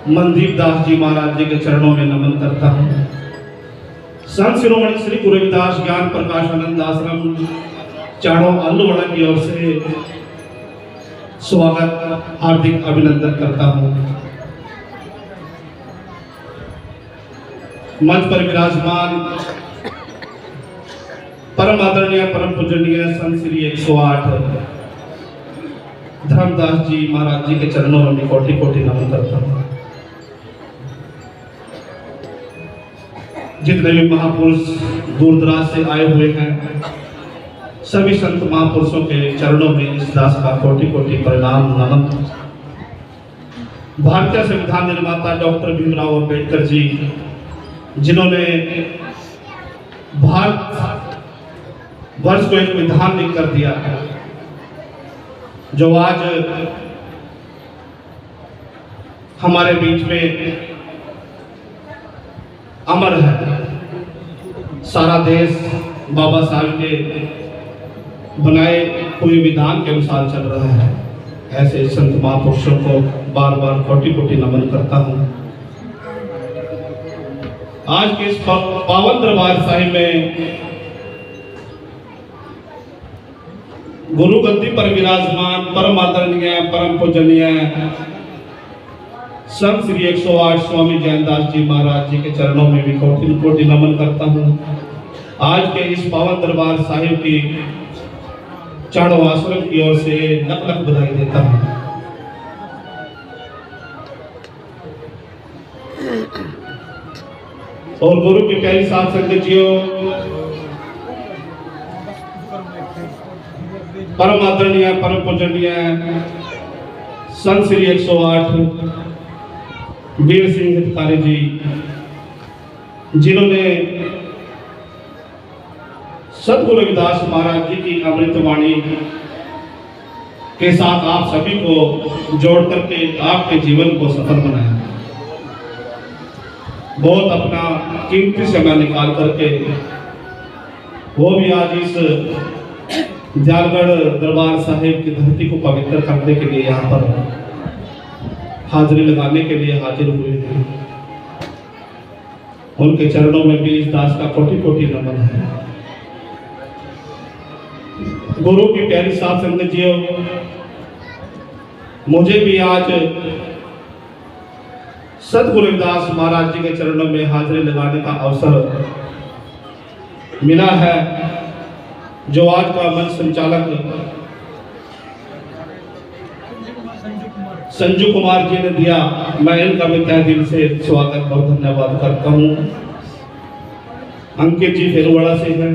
मनदीप दास जी महाराज जी के चरणों में नमन करता हूँ। संत शिरोमणि श्री गुरु रविदास ज्ञान प्रकाश आनंद आश्रम चाणों अल्लूवाड़ा की ओर से स्वागत हार्दिक अभिनंदन करता हूँ। मंच पर विराजमान परम आदरणीय परम पूजनीय संत श्री 108 धर्मदास जी महाराज जी के चरणों में कोटि कोटि नमन करता हूँ। जितने भी महापुरुष दूर दराज से आए हुए हैं, सभी संत महापुरुषों के चरणों में इस दास का कोटि कोटि प्रणाम नमन। भारतीय संविधान निर्माता डॉक्टर भीमराव अंबेडकर जी, जिन्होंने भारत वर्ष को एक विधान लिख कर दिया, जो आज हमारे बीच में अमर है। सारा देश बाबा साहब के बनाए हुए विधान के अनुसार चल रहा है। ऐसे संत महापुरुषों को बार बार कोटि कोटि नमन करता हूँ। आज के इस पावन दरबार साहिब में गुरु गद्दी पर विराजमान परम आदरणीय परम पूजनीय संत श्री 108 स्वामी जैनदास जी महाराज जी के चरणों में भी कोटि कोटि नमन करता हूँ। आज के इस पावन दरबार साहिब की चाणों आश्रम की ओर से लख लख बधाई देता हूँ। और गुरु की प्यारी साथ संगत जियो, परम आदरणीय परम पूजनीय संत श्री 108 वीर सिंह हितकारी जी, जिन्होंने सतगुरु रविदास महाराज जी की अमृतवाणी के साथ आप सभी को जोड़ करके आपके जीवन को सफल बनाया। बहुत अपना कीमती समय निकाल करके वो भी आज इस जालगढ़ दरबार साहिब की धरती को पवित्र करने के लिए यहाँ पर हाजिरी लगाने के लिए हाजिर हुए हैं। उनके चरणों में भी इस दास का कोटि कोटि नमन है। गुरु की प्यारी साथ संगत जी, मुझे भी आज सतगुरु रविदास महाराज जी के चरणों में हाजिरी लगाने का अवसर मिला है, जो आज का मंच संचालक संजू कुमार जी ने दिया। मैं इनका भी तहे दिल से स्वागत और धन्यवाद करता हूँ। अंकित जी फेरुवाड़ा से हैं,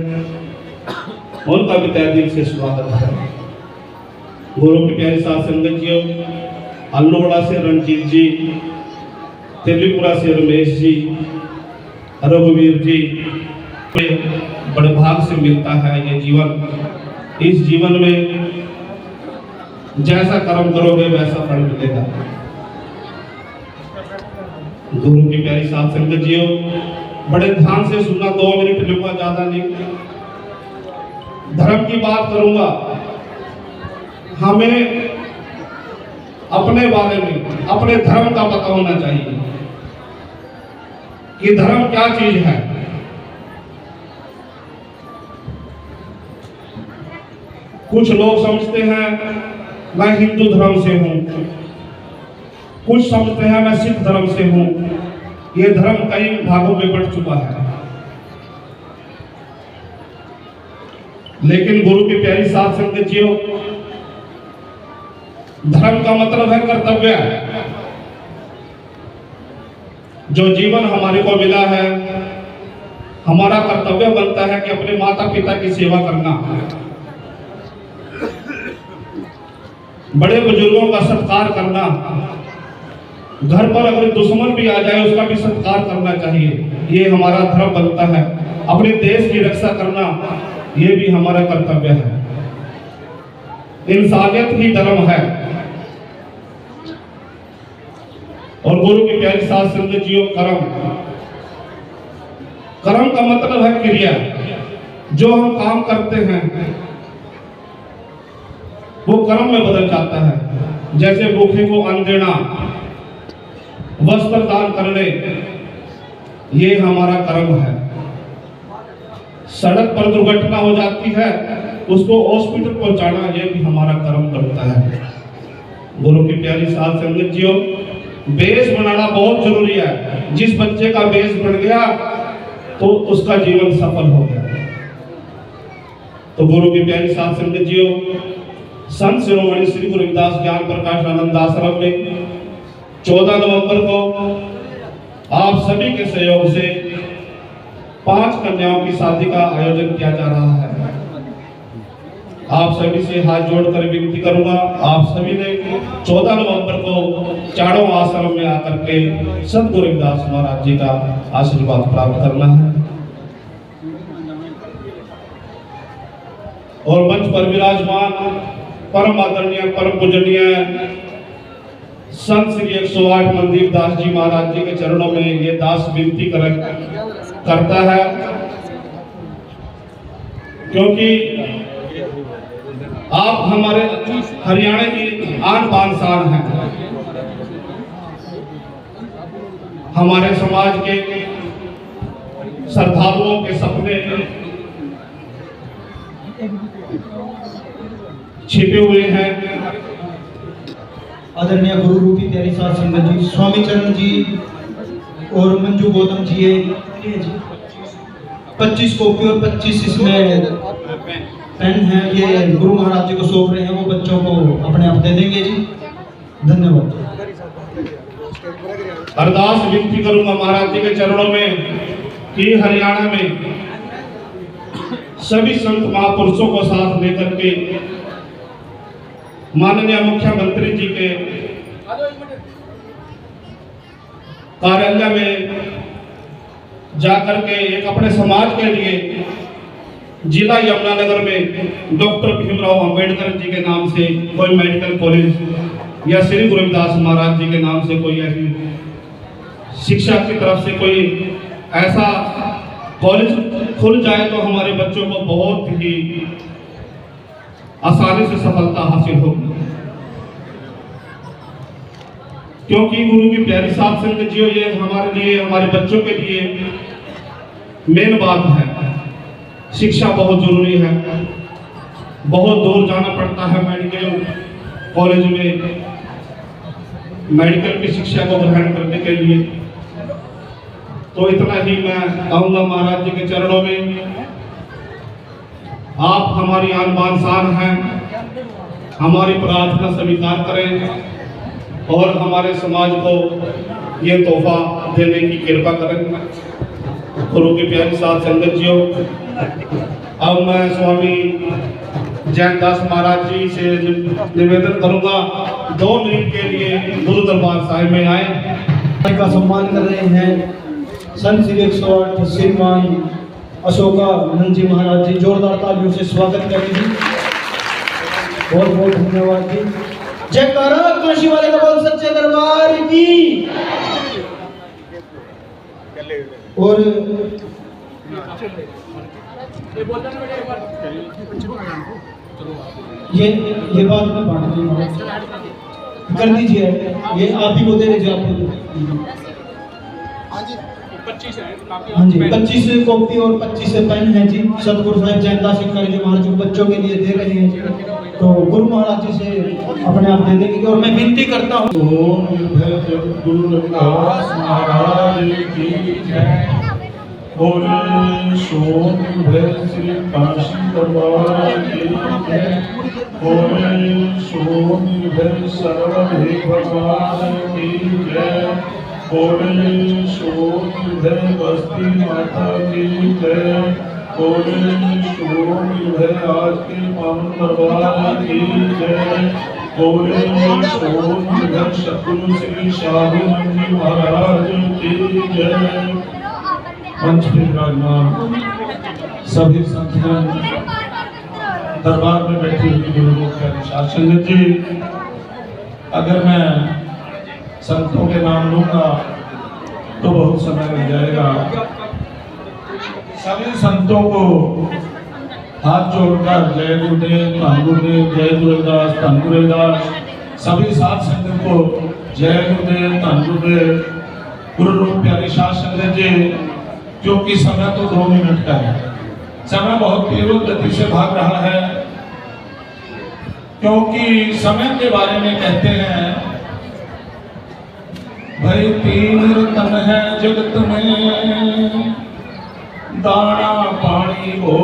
उनका भी तहे दिल से स्वागत है। गुरु की प्यारी साथ संगत जी, अल्लूवाड़ा से रणजीत जी, तेलीपुरा से रमेश जी, रघुवीर जी, बड़े भाग से मिलता है ये जीवन। इस जीवन में जैसा कर्म करोगे वैसा फल मिलेगा। गुरु की प्यारी साथ संगत जियो, बड़े ध्यान से सुनना, 2 मिनट लूंगा, ज्यादा नहीं। धर्म की बात करूंगा। हमें अपने बारे में, अपने धर्म का पता होना चाहिए कि धर्म क्या चीज है। कुछ लोग समझते हैं मैं हिंदू धर्म से हूं, कुछ समझते हैं मैं सिख धर्म से हूं। ये धर्म कई भागों में बढ़ चुका है, लेकिन गुरु की प्यारी साथ संगत जियो, धर्म का मतलब है कर्तव्य। जो जीवन हमारे को मिला है, हमारा कर्तव्य बनता है कि अपने माता पिता की सेवा करना, बड़े बुजुर्गों का सत्कार करना, घर पर अगर दुश्मन भी आ जाए उसका भी सत्कार करना चाहिए। ये हमारा धर्म बनता है। अपने देश की रक्षा करना, ये भी हमारा कर्तव्य है। इंसानियत ही धर्म है। और गुरु की प्यारी साथ संगत जियो, कर्म, कर्म का मतलब है क्रिया। जो हम काम करते हैं वो कर्म में बदल जाता है। जैसे भूखे को अन्न देना, वस्त्र दान करने, ये हमारा कर्म है। सड़क पर दुर्घटना हो जाती है, उसको हॉस्पिटल पहुंचाना, ये भी हमारा कर्म करता है। गुरु की प्यारी साध संगत जियो, बेस बनाना बहुत जरूरी है। जिस बच्चे का बेस बन गया तो उसका जीवन सफल हो गया। तो गुरु की प्यारी साध संगत जियो, संत शिरोमणि श्री गुरु रविदास ज्ञान प्रकाश आनंद आश्रम में 14 नवंबर को आप सभी के सहयोग से 5 कन्याओं की शादी का आयोजन किया जा रहा है। आप सभी से हाथ जोड़कर विनती करूंगा, आप सभी ने 14 नवंबर को चारों आश्रम में आकर के संत गुरु रविदास महाराज जी का आशीर्वाद प्राप्त करना है। और मंच पर विराजमान परम आदरणीय परम पूजनीय संत श्री 108 मनदीप दास जी महाराज जी के चरणों में ये दास विनती करता है, क्योंकि आप हमारे हरियाणा की आन बान शान हैं। हमारे समाज के श्रद्धालुओं के सपने छिपे हुए हैं। आदरणीय गुरु रूपी प्यारी साध संगत जी, स्वामी चरण जी और मंजू गौतम जी, ये 25 कॉपी और 25 इसमें पेन है, ये गुरु महाराज जी को सौंप रहे हैं। वो बच्चों को अपने आप दे देंगे जी। धन्यवाद। अरदास विनती करूंगा महाराज जी के चरणों में कि हरियाणा में सभी संत महापुरुषों को साथ लेकर के माननीय मुख्यमंत्री जी के कार्यालय में जाकर के एक अपने समाज के लिए जिला यमुनानगर में डॉक्टर भीमराव अंबेडकर जी के नाम से कोई मेडिकल कॉलेज या श्री गुरु रविदास महाराज जी के नाम से कोई ऐसी शिक्षा की तरफ से कोई ऐसा कॉलेज खुल जाए तो हमारे बच्चों को बहुत ही आसानी से सफलता हासिल होगी। क्योंकि गुरु की प्यारी साध संगत जी, ये हमारे लिए, हमारे बच्चों के लिए मेन बात है। शिक्षा बहुत जरूरी है। बहुत दूर जाना पड़ता है मेडिकल कॉलेज में मेडिकल की शिक्षा को ग्रहण करने के लिए। तो इतना ही मैं कहूँगा महाराज जी के चरणों में, आप हमारी आन बान शान हैं, हमारी प्रार्थना स्वीकार करें और हमारे समाज को ये तोहफा देने की कृपा करें। गुरु की प्यारी साध संगत जियो, अब मैं स्वामी जैन दास महाराज जी से निवेदन करूंगा 2 मिनट के लिए गुरु दरबार साहिब में आए का सम्मान कर रहे हैं संत श्री 108 श्रीमान अशोकानंद जी महाराज जी। जोरदार तालियों से स्वागत करें जी। बहुत बहुत धन्यवाद जी। जयकारा काशी वाले का बोल सच्चे दरबार की। और ये बात मैं बांट दूंगा, कर दीजिए। ये आप ही को दे दीजिए। आपको हाँ जी 25 कॉपी और 25 पेन है जी। सतगुरु साहिब जयंदास शिकारी जी महाराज बच्चों के लिए दे रहे हैं जी। तो गुरु महाराज जी से अपने आप दे देंगे। और मैं विनती करता हूँ, गुरु रविदास महाराज की जय। बोले सोम श्री काशी दरबार की जय। बोले सोम सर्वभे भगवान की जय। बोले सोम बस्ती माता की जय। बोले सोम आज के पावन दरबार की जय। बोले सोम सतगुरु श्री साधु जी महाराज की जय। मंच पे विराजमान सभी संतजन, दरबार में बैठी हुई गुरु साध संगत जी, अगर मैं संतों के नाम लूंगा तो बहुत समय लग जाएगा। सभी संतों को हाथ जोड़कर जय गुरुदेव, धन गुरुदेव, जय गुरुदास, धन गुरुदास, सभी साध संगत को जय गुरुदेव, धन गुरुदेव, गुरु रूप प्यारी साध संगत जी। क्योंकि समय तो 2 मिनट का है, समय बहुत तीव्र गति से भाग रहा है। क्योंकि समय के बारे में कहते हैं भाई 3 रतन है जगत में, दाना पानी हो,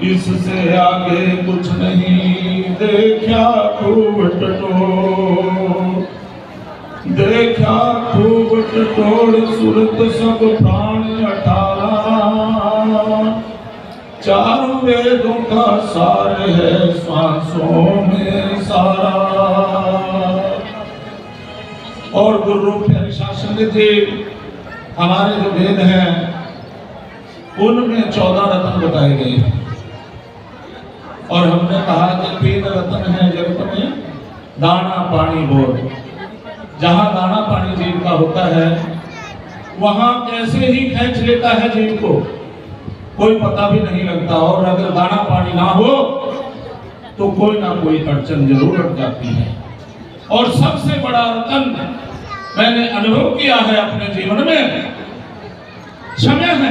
इससे आगे कुछ नहीं। देखा खूब टटोर, देखा खूब टटोर, सुरत सब प्राण 18, 4 वेदों का सार है श्वासों में सारा। और गुरु रूप प्यारी साध संगत जी, हमारे जो वेद हैं उनमें 14 रत्न बताए गए हैं। और हमने कहा कि 3 रत्न है जगत में, दाना पानी भोर। जहां दाना पानी जीव का होता है वहां कैसे ही खींच लेता है जीव को, कोई पता भी नहीं लगता। और अगर दाना पानी ना हो तो कोई ना कोई अड़चन जरूर अट जाती है। और सबसे बड़ा रतन मैंने अनुभव किया है अपने जीवन में, समय है।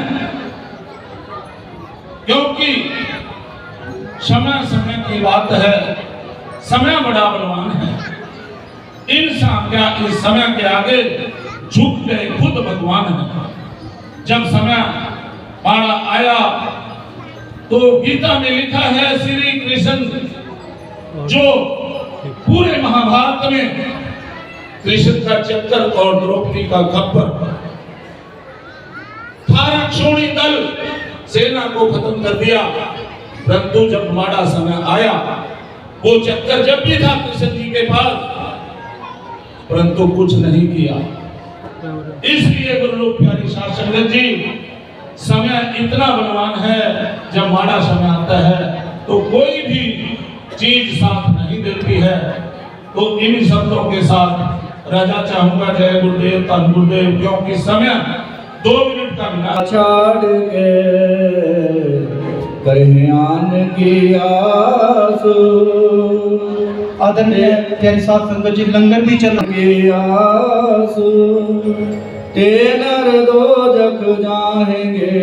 क्योंकि समय की बात है, समय बड़ा बलवान है। इंसान क्या इस समय के आगे झुक गए, खुद भगवान है। जब समय मारा आया तो गीता में लिखा है श्री कृष्ण जो पूरे महाभारत में कृष्ण का चक्कर और द्रौपदी का खप्पर, 18 क्षोणी दल सेना को खत्म कर दिया। परंतु जब माड़ा समय आया, वो चक्कर जब भी था कृष्ण जी के पास, परंतु कुछ नहीं किया। इसलिए गुरु रूप प्यारी साध संगत जी, समय इतना बलवान है, जब माड़ा समय आता है तो कोई भी चीज साथ नहीं देती है। तो इन शब्दों के साथ राजा चाहूंगा जय गुरुदेव, धन गुरुदेव। क्योंकि समय 2 मिनट का मिला। छाड़ के करहियान की आस, आदरणीय प्यारी साध संगत जी, लंगर भी चल की आस, तेनर दो जग जाएंगे,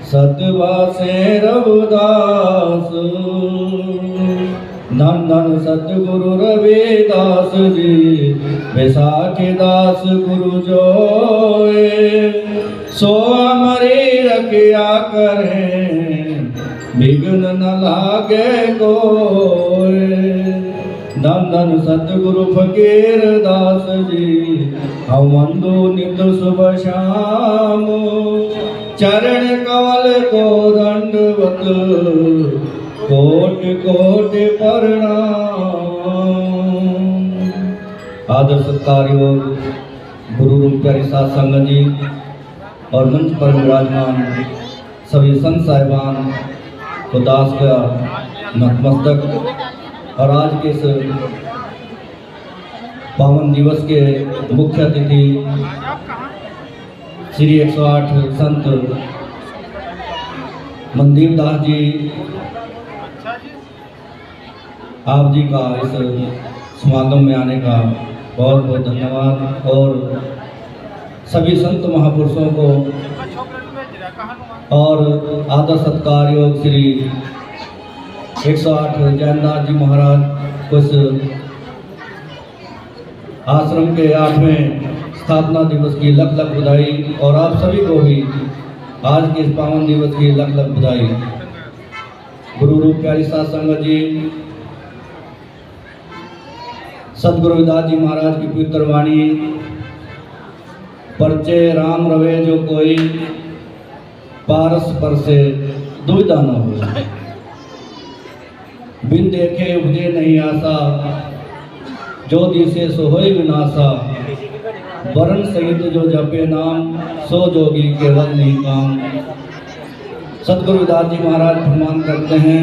सतवा से रविदास। नंदन सतगुरु रविदास जी, बैसाखे दास गुरु जोए, सो हमारी रखिया करें, विघ्न न लागे कोई। नंदन सतगुरु फकीर दास जी, हम वंदो नित सुबह शाम, चरण कमल को दंडवत, कोट कोट प्रणाम। आदर सत्कार योग गुरु रूप प्यारी साध संगत जी और मंच पर विराजमान सभी संत साहिबान को दास का नतमस्तक। और आज के इस पावन दिवस के मुख्य अतिथि श्री 108 संत मनदीप दास जी, आप जी का इस समागम में आने का बहुत बहुत धन्यवाद। और सभी संत महापुरुषों को और आदर सत्कार योग श्री 108 जैनदास जी महाराज को इस आश्रम के 8वें स्थापना दिवस की लख लख बधाई। और आप सभी को भी आज के इस पावन दिवस की लख लख बधाई। गुरु रूप प्यारी साध संगत जी, सतगुरु रविदास जी महाराज की पवित्र वाणी, परचे राम रवे जो कोई, पारस पर से दुविधा न हो, बिन देखे उपजे नहीं आसा, जो दिसे सो होय विनाशा, वरण सहित जो जपे नाम, सो जोगी केवल नहीं काम। सतगुरु रविदास जी महाराज फरमान करते हैं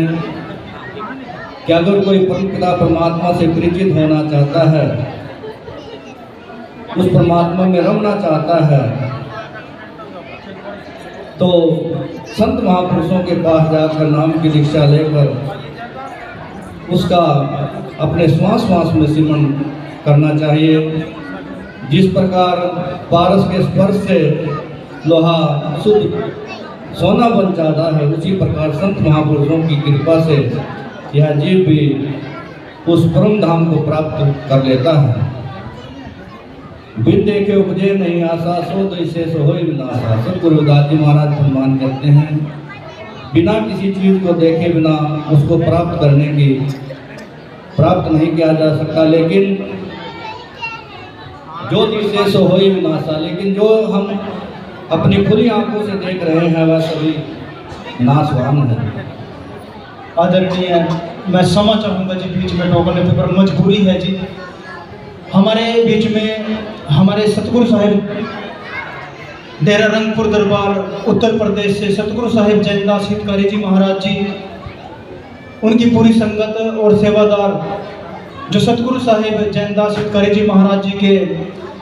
कि अगर कोई परमपिता परमात्मा से परिचित होना चाहता है, उस परमात्मा में रमना चाहता है, तो संत महापुरुषों के पास जाकर नाम की दीक्षा लेकर उसका अपने श्वास श्वास में सिमरण करना चाहिए। जिस प्रकार पारस के स्पर्श से लोहा शुद्ध सोना बन जाता है, उसी प्रकार संत महापुरुषों की कृपा से यह जीव भी उस परम धाम को प्राप्त कर लेता है। बिन देखे उपजे नहीं आशा, सो दैसे सो होय विनाशा। सतगुरु रविदास जी महाराज फरमान करते हैं, बिना किसी चीज को देखे बिना उसको प्राप्त नहीं किया जा सकता। लेकिन जो दिसे सो होय विनाशा, लेकिन जो हम अपनी खुली आंखों से देख रहे हैं वह सभी नाशवान है। आदरणीय, मैं क्षमा चाहूँगा जी बीच में टोकने पे, पर मजबूरी है जी। हमारे बीच में हमारे सतगुरु साहिब डेरा रंगपुर दरबार उत्तर प्रदेश से सतगुरु साहिब जैनदास हितकारी जी महाराज जी, उनकी पूरी संगत और सेवादार जो सतगुरु साहिब जैनदास हितकारी जी महाराज जी के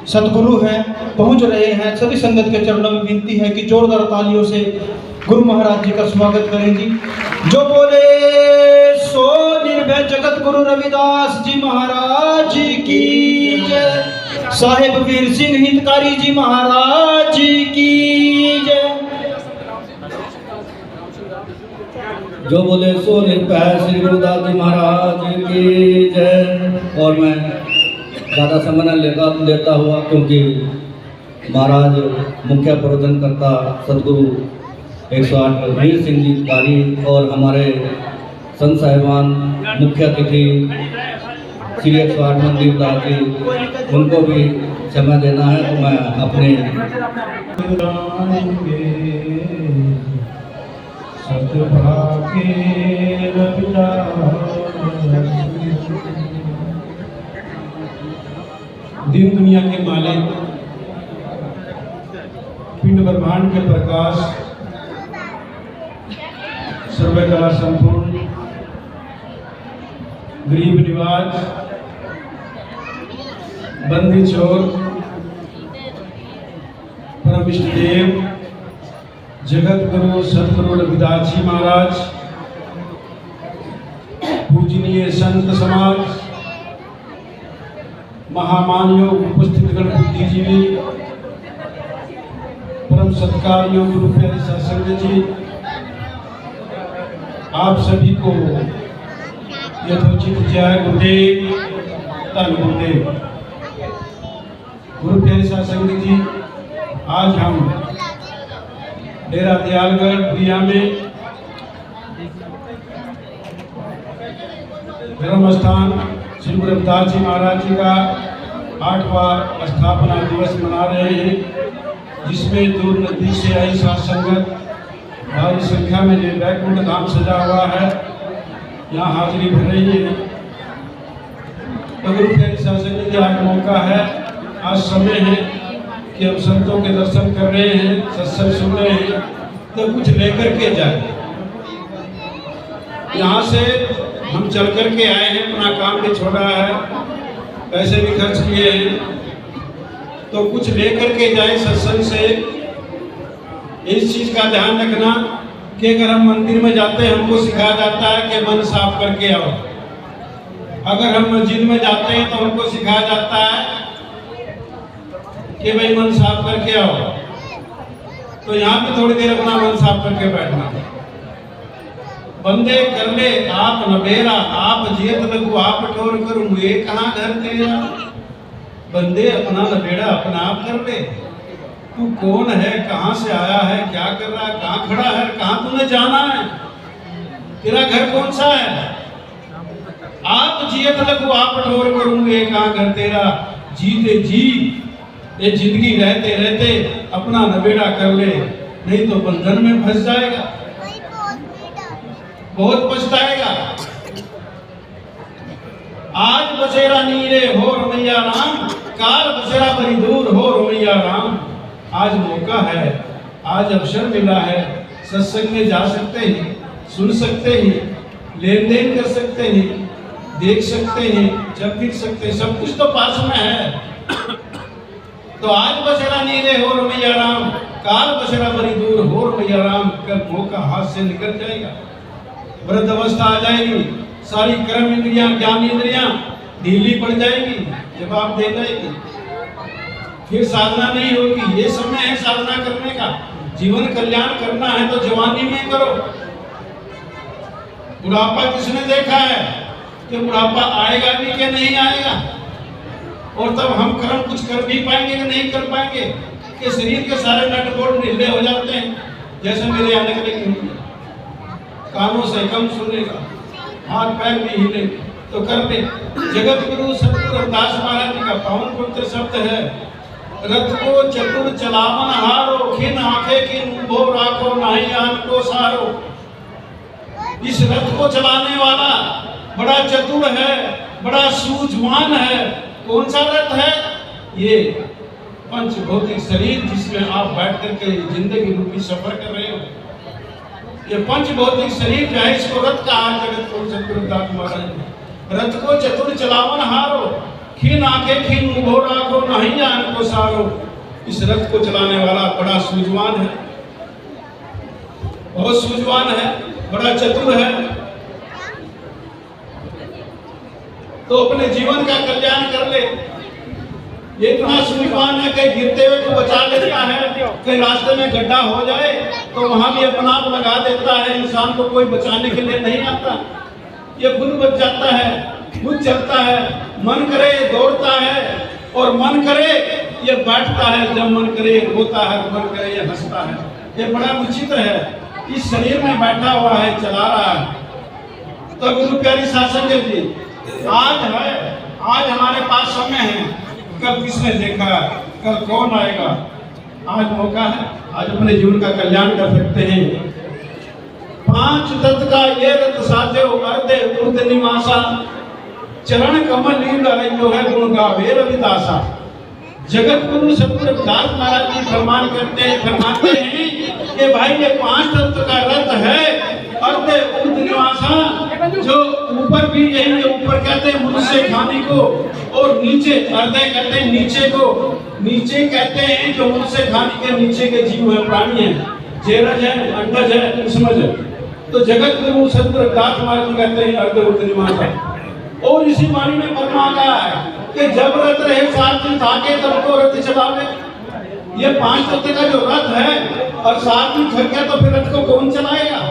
सतगुरु हैं, पहुंच रहे हैं। सभी संगत के चरणों में विनती है कि जोरदार तालियों से गुरु महाराज जी का स्वागत करें जी। जो बोले सो निर्भय जगत गुरु रविदास जी महाराज की जय। साहिब वीर सिंह हितकारी जी महाराज की जय। जो बोले सो निर्भय श्री गुरुदास जी महाराज की जय। और मैं ज़्यादा समय न लेता हुआ, क्योंकि महाराज मुख्य प्रवचन करता सदगुरु 108 वीर सिंह जी हितकारी और हमारे संत साहिबान मुख्य अतिथि श्री 108 मंदिर दास जी, उनको भी समय देना है। तो मैं अपने दिन दुनिया के मालिक, पिंड ब्रह्मांड के प्रकाश, सर्वकला संपूर्ण, गरीब निवाज, बंदी चोर, परम इष्ट देव जगत गुरु सतगुरु रविदास जी महाराज, पूजनीय संत समाज, महामान योग उपस्थित गण बुद्धिजीवी, परम सत्कार योग गुरु प्यारे सत्संग जी, आप सभी को यथोचित जय गुरुदेव, धन गुरुदेव। गुरु प्यारे सत्संग जी, आज हम डेरा दयालगढ़ भुइया में धर्म स्थान श्री गुरु रविदास जी महाराज जी का 8वां स्थापना दिवस मना रहे हैं, जिसमें दूर नजदीक से आई साथ संगत भारी संख्या में जो वैकुंठ धाम सजा हुआ है, यहाँ हाजिरी भर रही है। तो गुरु प्यारे सत्संग जी, आज मौका है, आज समय है कि हम संतों के दर्शन कर रहे हैं, सत्संग सुन रहे हैं, तो कुछ लेकर के जाए। यहाँ से हम चल कर के आए हैं, अपना काम भी छोड़ा है, पैसे भी खर्च किए हैं, तो कुछ लेकर के जाए सत्संग से। इस चीज का ध्यान रखना कि अगर हम मंदिर में जाते हैं, हमको सिखाया जाता है कि मन साफ करके आओ। अगर हम मस्जिद में जाते हैं तो हमको सिखाया जाता है कि भाई मन साफ करके आओ। तो यहाँ पे थोड़ी देर अपना मन साफ करके बैठना। बंदे कर ले आप नबेरा, आप जियत लगू आप ठोर करूँ, ये कहाँ घर तेरा। बंदे अपना नबेड़ा अपना आप कर ले। तू कौन है, कहाँ से आया है, क्या कर रहा है, कहाँ खड़ा है, कहाँ तूने जाना है, तेरा घर कौन सा है। आप जियत लगू आप ठोर करूँ, ये कहाँ घर तेरा। जीते जी ये जिंदगी रहते रहते अपना नबेड़ा कर ले, नहीं तो बंधन में फंस जाएगा, बहुत पछताएगा। आज बसेरा नीरे हो रमैया राम, काल बसेरा बड़ी दूर हो रमैया राम। आज मौका है, आज अवसर मिला है, सत्संग में जा सकते हैं, सुन सकते हैं, लेन देन कर सकते हैं, देख सकते हैं, जब फिर सकते हैं, सब कुछ तो पास में है। तो आज बसेरा नीरे हो रमैया राम, काल बसेरा बड़ी दूर हो रमैया राम। कल मौका हाथ से निकल जाएगा, वृद्ध अवस्था आ जाएगी, सारी कर्म इंद्रियां, ज्ञान इंद्रियां ढीली पड़ जाएगी, जवाब दे जाएगी, फिर साधना नहीं होगी। ये समय है साधना करने का। जीवन कल्याण करना है तो जवानी में करो। बुढ़ापा किसने देखा है कि बुढ़ापा आएगा भी कि नहीं आएगा, और तब हम कर्म कुछ कर भी पाएंगे कि नहीं कर पाएंगे, कि शरीर के सारे नट बोल्ट ढीले हो जाते हैं। जैसे मेरे आने के लिए कानों से कम सुनेगा, हाथ पैर भी हिले तो कर ले। जगत गुरु सतगुरु रविदास महाराज जी का पावन पवित्र शब्द है, रथ को चतुर चलावन हारो, खिन आंखे किन उभो राखो, नहीं आन को सारो। इस रथ को चलाने वाला बड़ा चतुर है, बड़ा सूझवान है। कौन सा रथ है? ये पंच भौतिक शरीर जिसमें आप बैठ करके जिंदगी रूपी सफर कर रहे हो। ये पंच भौतिक शरीर जो है इसको रथ कहा जगत गुरु सतगुरु रविदास महाराज ने। रथ को चतुर चलावन हारो, खिन आंखे खिन उभो राखो, नहीं आन को सारो। इस रथ को चलाने वाला बड़ा सूझवान है, बहुत सूझवान है, बड़ा चतुर है। तो अपने जीवन का कल्याण कर ले। ये इतना सूझवान है कि गिरते हुए को बचा लेता है, कहीं रास्ते में गड्ढा हो जाए तो वहां भी अपना आप लगा देता है। इंसान को कोई बचाने के लिए नहीं आता, ये खुद बच जाता है, खुद चलता है। मन करे दौड़ता है, और मन करे ये बैठता है, जब मन करे रोता है, मन करे ये हंसता है। ये बड़ा विचित्र है। इस शरीर में बैठा हुआ है, चला रहा है। तो गुरु प्यारी शासन जी, आज है, आज हमारे पास समय है, कल किसने देखा, कल कौन आएगा। आज मौका है, आज अपने जीवन का कल्याण कर सकते हैं। पांच तत्व का ये रत साधे अर्धे उर्ध निवासा, चरण कमल लील रंजो है गुण गावे रविदासा। जगत गुरु सतगुरु रविदास महाराज जी फरमाते हैं कि भाई ये पांच तत्व का रथ है, अर्धे उर्ध निवासा, जो ऊपर भी यही है, ऊपर कहते हैं मनुष्य खाने को, और नीचे अर्धे कहते हैं नीचे को। नीचे कहते हैं जो मनुष्य खाने के नीचे के जीव है, प्राणी है, जेरज है, अंडज है, उसमज है। तो जगत गुरु सतगुरु रविदास महाराज जी कहते हैं अर्धे उर्ध निवासा। और इसी वाणी में परमा कहा है कि जब रथ रहे साथ दिन थाके तब को रथ चलावे। ये पांच तत्व का जो रथ है, और साथ में थक गया तो फिर रथ को कौन चलाएगा?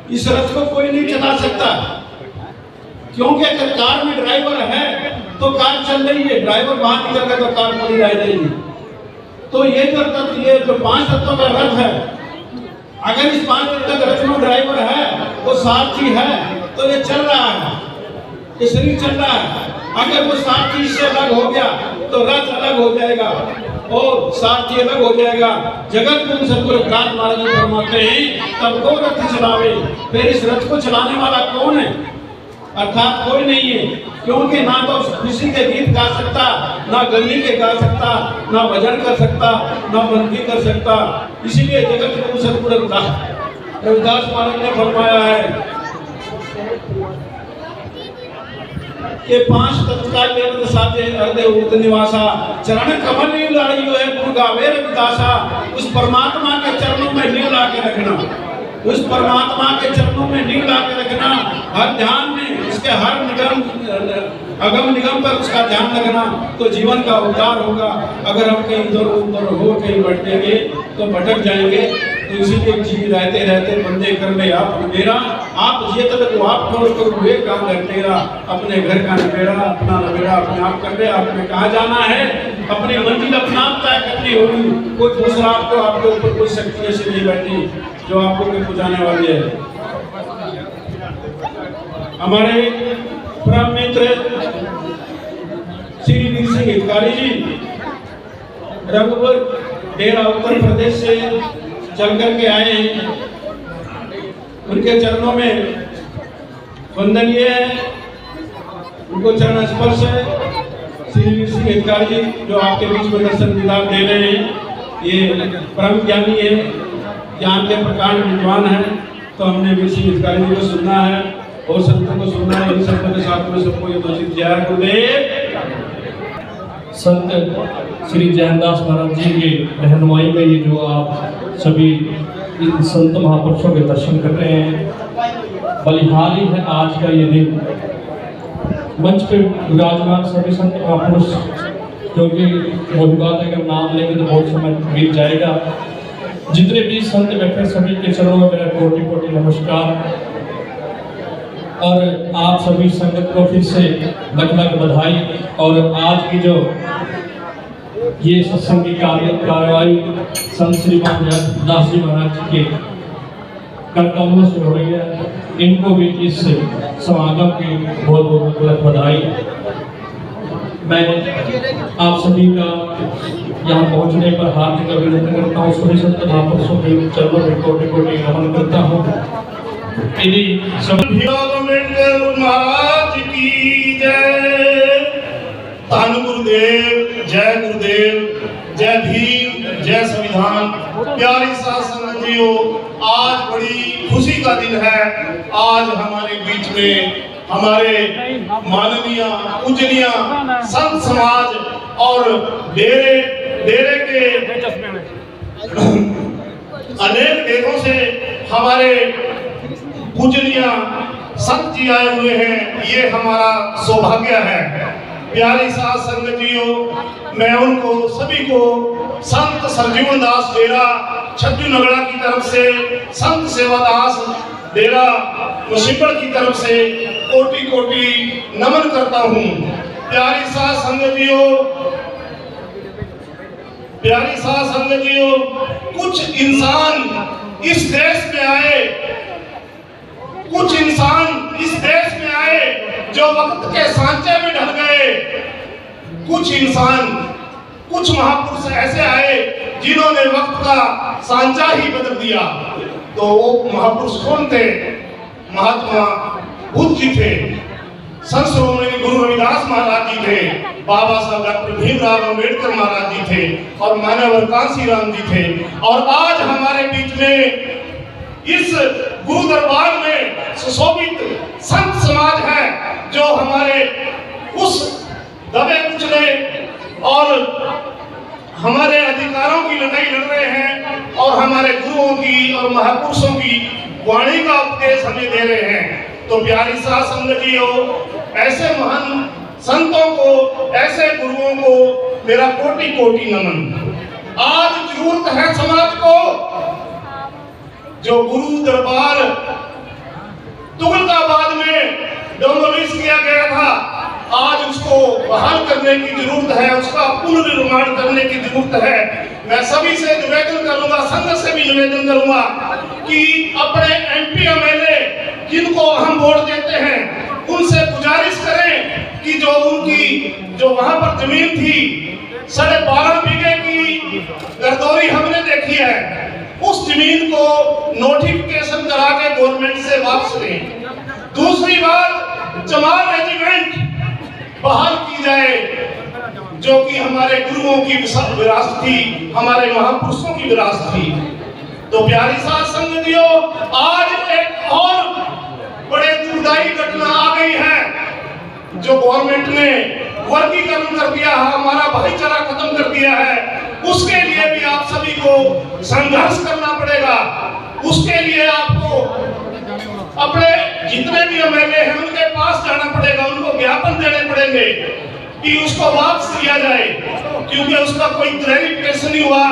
इस रथ को कोई नहीं चला सकता, क्योंकि अगर कार में ड्राइवर है तो कार चल रही है, ड्राइवर बाहर निकल गया तो कार पड़ी रह जाएगी। तो ये जो तत्व, ये जो पांच तत्वों का रथ है, अगर इस पांच तत्व का रथ में ड्राइवर है, वो सारथी है, तो ये चल रहा है, ये शरीर चल रहा है। अगर वो सारथी से अलग हो गया तो रथ अलग हो जाएगा और सारथी अलग हो जाएगा। जगत गुरु सतगुरु रविदास महाराज जी फरमाते हैं तब को रथ चलावे। फिर इस रथ को चलाने वाला कौन है? अर्थात कोई नहीं है, क्योंकि ना तो खुशी के गीत गा सकता, ना गली के गा सकता, ना भजन कर सकता, ना बंदी कर सकता। इसीलिए जगत गुरु सतगुरु रविदास महाराज ने फरमाया है के पांच तत्व का निर्द साधे अर्धे उर्ध निवासा, चरण कमल लील लाड़ियो है गुण गावे रविदासा। उस परमात्मा के चरणों में लील ला के रखना, उस परमात्मा के चरणों में लील ला के रखना, हर ध्यान में उसके हर निगम अगम निगम पर उसका ध्यान रखना, तो जीवन का उद्धार होगा। अगर हम कहीं इधर उधर हो कहीं भटकेंगे तो भटक जाएंगे। तो इसीलिए जी रहते रहते बंदे कर ले आप मेरा, आप जिए तक तो आप छोड़ कर हुए काम कर तेरा। अपने घर का नबेड़ा, अपना नबेड़ा अपने आप कर ले। आपने कहाँ जाना है, अपनी मंजिल अपना आप तय करनी होगी। कोई दूसरा आपको आपके ऊपर कोई शक्ति ऐसी नहीं बैठी जो आपको कोई पहुँचाने वाली है। हमारे परम मित्र श्री वीर सिंह हितकारी जी रघुवर डेरा उत्तर प्रदेश से चल करके आए हैं। उनके चरणों में वंदनीय है, उनको चरण स्पर्श है। श्री वीर सिंह हितकारी जी जो आपके बीच में दर्शन दीदार दे रहे हैं, ये परम ज्ञानी है, ज्ञान के प्रकांड विद्वान है। तो हमने वीर सिंह हितकारी जी को सुनना है और संतों को सुनना है। इन संतों के साथ में सबको ये दोषित जय गुरुदेव। संत श्री जयदास महाराज जी की रहनुमाई में ये जो आप सभी इन संत महापुरुषों के दर्शन कर रहे हैं, बलिहारी है आज का ये दिन। मंच पे विराजमान सभी संत महापुरुष, क्योंकि वही बात है, अगर नाम लेंगे तो बहुत समय बीत जाएगा। जितने भी संत बैठे सभी के चरणों में मेरा कोटि कोटि नमस्कार। और आप सभी संगत को फिर से लख बधाई। और आज की जो ये सत्संग की कार्यवाही संत श्रीमान दास जी महाराज जी के कर्तव्यों से हो रही है, इनको भी इस समागम की बहुत बहुत लख बधाई। मैं आप सभी का यहाँ पहुँचने पर हार्दिक अभिनंदन करता हूँ। सभी संत महापुरुषों के चरणों में कोटि कोटि नमन करता हूँ। अम्बेडकर महाराज की जय। धन गुरुदेव, जय गुरुदेव, जय भीम, जय संविधान। प्यारी साध संगत जीओ, आज बड़ी खुशी का दिन है। आज हमारे बीच में हमारे माननीय पूजनीय संत समाज और डेरे के अनेक डेरों से हमारे पूजनीय संत जी आए हुए हैं। ये हमारा सौभाग्य है। प्यारी साध संगत जीओ, मैं उनको सभी को संत सरजीवन दास डेरा छज्जू नगड़ा की तरफ से, संत सेवादास डेरा मुसीबड़ की तरफ से कोटि कोटि नमन करता हूँ। प्यारी साध संगत जीओ, प्यारी साध संगत जीओ, कुछ इंसान इस देश में आए, कुछ इंसान इस देश में आए जो वक्त के सांचे में ढल गए। कुछ इंसान, कुछ महापुरुष ऐसे आए जिन्होंने वक्त का सांचा ही बदल दिया। तो वो महापुरुष कौन थे? महात्मा बुद्ध जी थे, संत श्रोमणी गुरु रविदास महाराज जी थे, बाबा साहब डॉक्टर भीमराव अम्बेडकर महाराज जी थे और मानव कांशीराम जी थे। और आज हमारे बीच में इस गुरु दरबार में सुशोभित संत समाज है जो हमारे उस दबे कुचले और हमारे अधिकारों की लड़ाई लड़ रहे हैं और हमारे गुरुओं की और महापुरुषों की वाणी का उपदेश हमें दे रहे हैं। तो प्यारी साध संगत जीओ, ऐसे महान संतों को, ऐसे गुरुओं को मेरा कोटि कोटि नमन। आज जरूरत है समाज को, जो गुरु दरबार तुगलकाबाद में डोमोलिश किया गया था, आज उसको बहाल करने की जरूरत है, उसका पुनर्निर्माण करने की जरूरत है। मैं सभी से निवेदन करूंगा, संघ से भी निवेदन करूंगा कि अपने एमपी एमएलए जिनको हम वोट देते हैं, उनसे गुजारिश करें कि जो उनकी जो वहां पर जमीन थी 12.5 बीघे की गर्दौरी हमने देखी है, उस जमीन को नोटिफिकेशन करा के गवर्नमेंट से वापस लें। दूसरी बात, चमार रेजिमेंट बहाल की जाए, जो कि हमारे गुरुओं की विरासत थी, हमारे महापुरुषों की विरासत थी। तो प्यारी साध संगत जीओ, आज एक और बड़े दुखदाई घटना आ गई है जो गवर्नमेंट ने वर्गीकरण कर दिया है, हमारा भाईचारा खत्म कर दिया है। उसके लिए भी आप सभी को संघर्ष करना पड़ेगा। उसके लिए आपको अपने जितने भी एमएलए हैं उनके पास जाना पड़ेगा, उनको ज्ञापन देने पड़ेंगे कि उसको वापस लिया जाए, क्योंकि उसका कोई क्लैरिफिकेशन नहीं हुआ,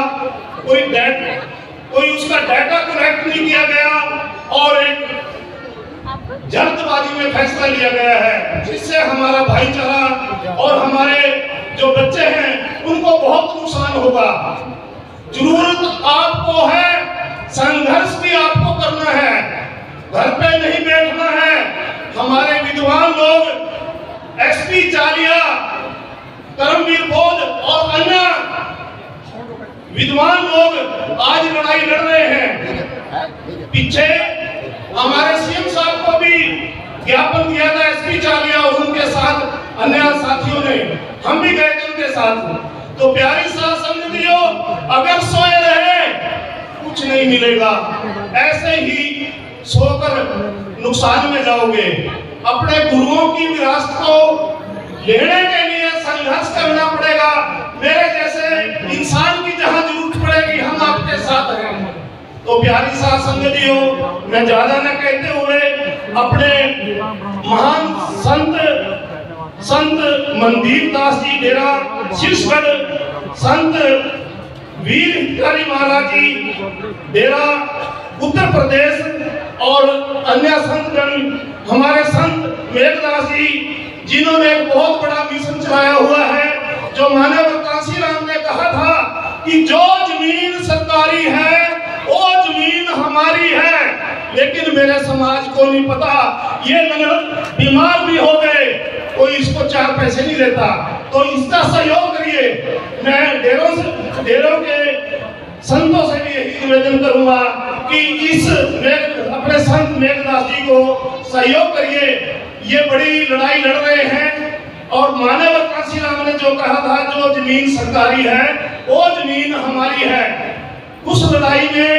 कोई उसका डाटा कलेक्ट नहीं किया गया और एक जल्दबाजी में फैसला लिया गया है, जिससे हमारा भाईचारा और हमारे जो बच्चे हैं उनको बहुत नुकसान होगा। जरूरत आपको है, संघर्ष भी आपको करना है, घर पे नहीं बैठना है। हमारे विद्वान लोग एसपी चालिया, करमवीर बोध और अन्य विद्वान लोग आज लड़ाई लड़ रहे हैं। पीछे हमारे सीएम साहब को भी ज्ञापन दिया था एसपी चालिया और उनके साथ अन्य साथियों ने, हम भी गए थे उनके साथ। तो प्यारी साध संगत जीओ, अगर सोए रहे कुछ नहीं मिलेगा, ऐसे ही सोकर नुकसान में जाओगे। अपने गुरुओं की विरासत को लेने के लिए संघर्ष करना पड़ेगा। मेरे जैसे इंसान की जहां जरूरत पड़ेगी हम आपके साथ हैं। तो प्यारी साध संगत जीओ, मैं ज्यादा न कहते हुए अपने महान संत मनदीप दास जी डेरा शीर्षगढ़, संत वीर हितकारी महाराज जी डेरा उत्तर प्रदेश और अन्य संतगण, हमारे संत मेघदास जी जिन्होंने एक बहुत बड़ा मिशन चलाया हुआ है, जो मानव कांशीराम ने कहा था कि जो जमीन सरकारी है वो जमीन हमारी है, लेकिन मेरे समाज को नहीं पता, ये बीमार भी हो गए कोई इसको 4 पैसे नहीं देता, तो इसका सहयोग करिए। मैं डेरों के संतों से भी यही निवेदन करूंगा कि इस अपने संत मेघदास जी को सहयोग करिए। ये बड़ी लड़ाई लड़ रहे हैं और मानव कांशीराम ने जो कहा था जो जमीन सरकारी है वो जमीन हमारी है, उस लड़ाई में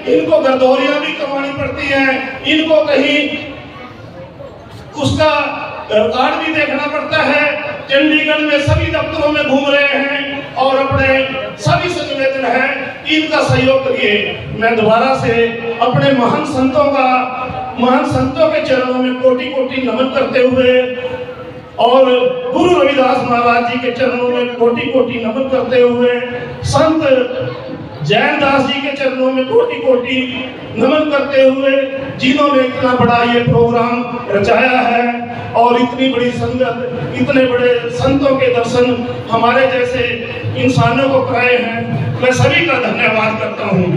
इनको गर्दौरियां भी करवानी पड़ती हैं, इनको कहीं उसका कार्ड भी देखना पड़ता है। चंडीगढ़ में सभी दफ्तरों में घूम रहे हैं और अपने सभी से निवेदन है कि इनका सहयोग करिए। मैं दोबारा से अपने महान संतों के चरणों में कोटि कोटि नमन करते हुए और गुरु रविदास महाराज जी के चरणों में कोटि कोटि नमन करते हुए, संत जैन दास जी के चरणों में कोटि कोटि नमन करते हुए, जिन्होंने इतना बड़ा ये प्रोग्राम रचाया है और इतनी बड़ी संगत, इतने बड़े संतों के दर्शन हमारे जैसे इंसानों को कराए हैं, मैं सभी का धन्यवाद करता हूँ।